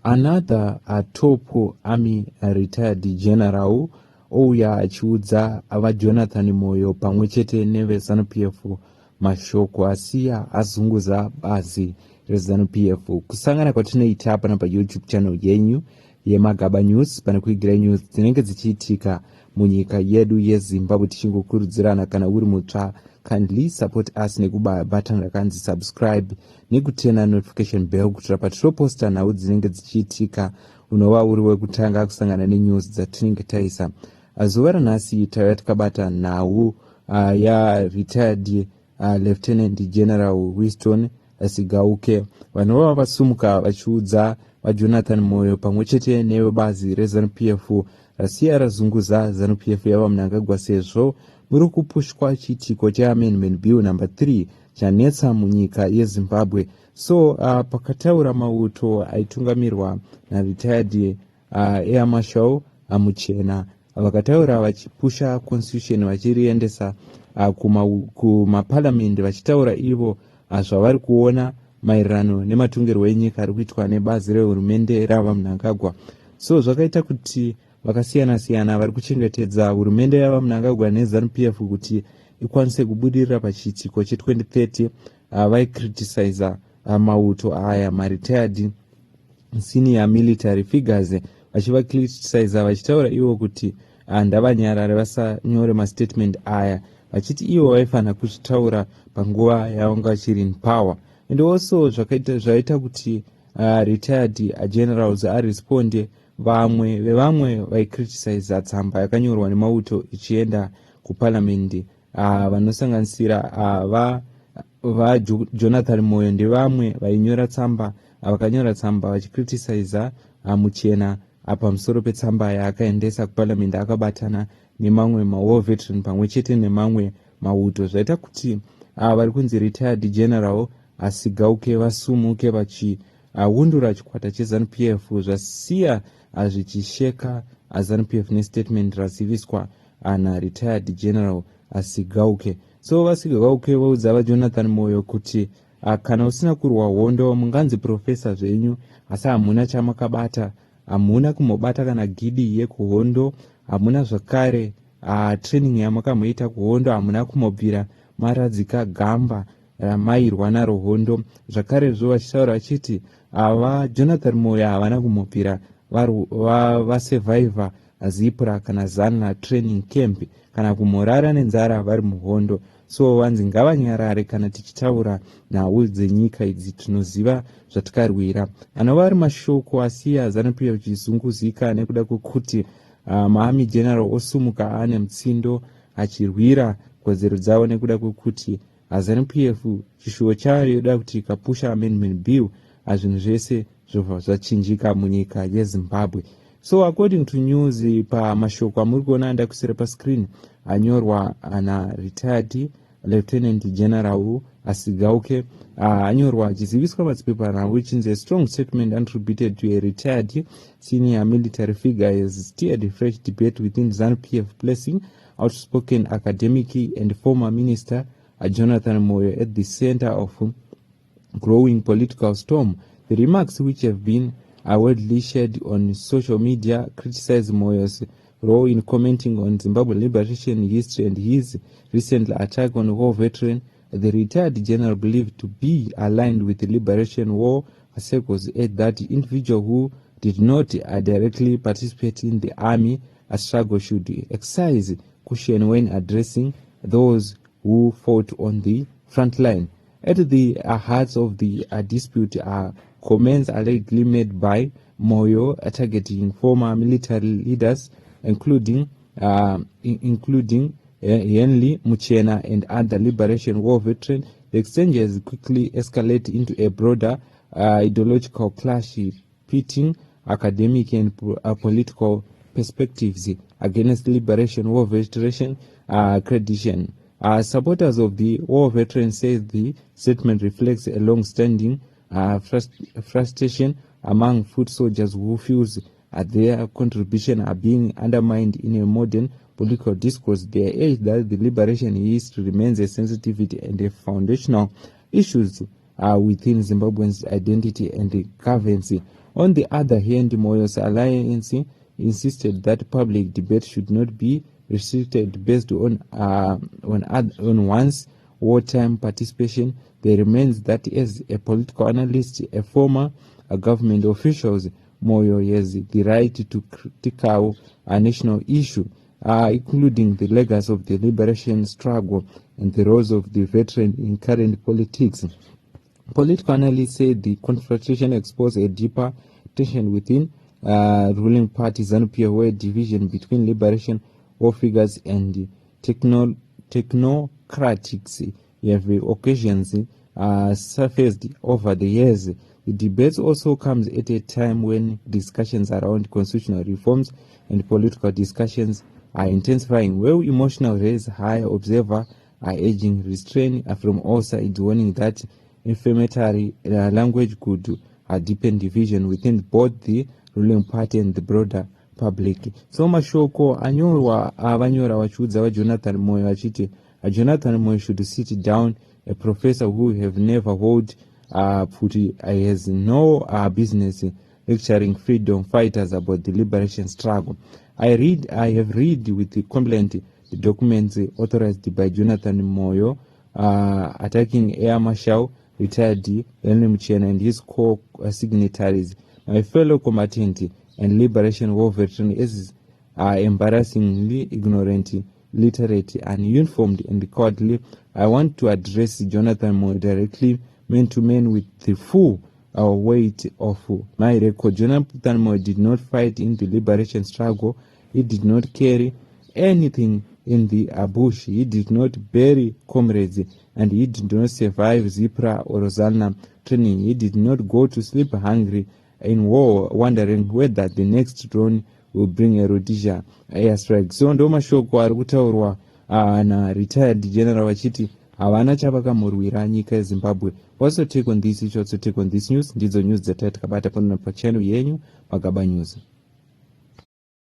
Another top army retired general ouya achiudza vaJonathan Moyo pamwe chete neveZANU-PF mashoko asiya azunguza bazi reZANU-PF. Kusangana kwatinoita pana paYouTube channel yenyu yeMagaba News pana kuigira news dzinenge dzichiitika munyika yedu yeZimbabwe, tichingokurudzirana kana uri mutsva kindly support us nekubaya button rakanzi subscribe nekutena notification bell kuti patinoposta nhau dzinenge dzichiitika unova uri wekutanga kusangana nenews dzatinenge taisa. Zuva ranhasi tauya takabata nhau retired Lieutenant General Winston Sigauke, vanova vasumuka vachiudza vaJonathan Moyo pamwe chete nevebazi reZANU-PF rasiya razunguza ZANU-PF yava Mnangagwa sezvo muri kupushwa chiitiko cheamendment bill number 3 chanetsa munyika yeZimbabwe. So pakataura mauto aitungamirwa naretired Air Marshal Muchena, vakataura vachipusha constitution vachiriendesa kumaparliament vachitaura ivo zvavari kuona maererano nematongerwo enyika ari kuitwa nebazi rehurumende rava Mnangagwa. So zvakaita kuti vakasiyana-siyana vari kuchengetedza hurumende yava Mnangagwa neZANU-PF kuti ikwanise kubudirira pachiitiko che2030 vaikriticize mauto aya maretired senior military figures vachivacriticize vachitaura ivo kuti ndavanyarare vasanyore mastatement aya, vachiti ivo vaifanira kuzvitaura panguva yavanga vachiri in power. And also zvaita kuti retired generals aresponde vamwe vaikriticize tsamba yakanyorwa nemauto ichienda kuparliament, vanosanganisira vaJonathan Moyo ndevamwe vainyora tsamba, vakanyora tsamba vachikriticize Muchena pamusoro petsamba yaakaendesa kuparliament akabatana nemamwe mawar veteran pamwe chete nemamwe mauto. Zvaita kuti vari kunzi retired general Sigauke vasumuke vachiundura chikwata cheZANU-PF zvasiya zvichisheka ZANU-PF nestatement raziviswa naretired general Sigauke. So vaSigauke vaudza vaJonathan Moyo kuti kana usina kurwa hondo munganzi profesa zvenyu asi hamuna chamakabata, hamuna kumobata kana gidi yekuhondo, hamuna zvakare training yamakamoita kuhondo, hamuna kumobvira maradzika gamba ramairwa naro hondo. Zvakarezvo vachitaura vachiti vaJonathan Moyo havana kumobvira vasurvivor Zipra kana Zana training camp kana kumorara nenzara vari muhondo. So vanzi ngavanyarare kana tichitaura nhau dzenyika idzi tinoziva zvatikarwira. Anova ari mashoko asiya ZANU-PF chizunguzika nekuda kwekuti maarmy general osumuka ane mutsindo achirwira kodzero dzavo nekuda kwekuti ZANU-PF chishuwo chayo yoda kuti ikapusha amendment bill zvinhu zvese zvobva zvachinjika munyika yeZimbabwe. So according to news pamashoko amuri kuona ndakusira pascreen anyorwa retired Lieutenant General Sigauke, anyorwa achiziviswa madzipepa now which is a strong statement attributed to a retired senior military figure has steered a fresh debate within ZANU-PF, placing outspoken academic and former minister Jonathan Moyo at the center of growing political storm. The remarks, which have been widely shared on social media, criticize Moyo's role in commenting on Zimbabwe liberation history and his recent attack on war veteran, the retired general believed to be aligned with the liberation war circles, at that individual who did not directly participate in the army struggle should exercise caution when addressing those who fought on the front line. At the heart of the dispute are comments allegedly made by Moyo targeting former military leaders, including Henry Muchena and other liberation war veterans. The exchanges quickly escalate into a broader ideological clash, pitting academic and political perspectives against liberation war veteran accreditation. Supporters of the war veterans say the statement reflects a long-standing frustration among foot soldiers who feels their contribution are being undermined in a modern political discourse. They urge that the liberation history remains a sensitivity and a foundational issues within Zimbabweans' identity and the governance On the other hand, Moyo's alliance insisted that public debate should not be restricted based on one's wartime participation. There remains that as a political analyst, a former government officials, Moyo has the right to critical a national issue, including the legacy of the liberation struggle and the roles of the veteran in current politics. Political analysts say the confrontation exposed a deeper tension within ruling party ZANU-PF, where division between liberation war figures and technocratics have occasions surfaced over the years. The debate also comes at a time when discussions around constitutional reforms and political discussions are intensifying, where emotional raise high. Observers are urging restraint from all sides, warning that inflammatory language could deepen division within both the ruling party and the broader public. So mashoko anyorwa avanyora vachiudza vaJonathan Moyo vachiti Jonathan Moyo should sit down, a professor who have never hold has no business lecturing freedom fighters about the liberation struggle. I have read with the complaint the documents authorized by Jonathan Moyo attacking Air Marshal retired Henry Muchena and his co-signatories. My fellow combatant and liberation war veteran is embarrassingly ignorant, literate, uninformed, and cowardly. I want to address Jonathan Moyo directly, man to man, with the full weight of my record. Jonathan Moyo did not fight in the liberation struggle. He did not carry anything in the bush. He did not bury comrades, and he did not survive Zipra or Rosalna training. He did not go to sleep hungry in war, wondering whether the next drone will bring a Rhodesia airstrike. So ndo mashoko ari kutaurwa na retired general vachiti havana chavakamurwira nyika yeZimbabwe. Also take on this issue, also take on this news. Ndidzo news dzatati kabata pano pachannel yenyu Magaba News.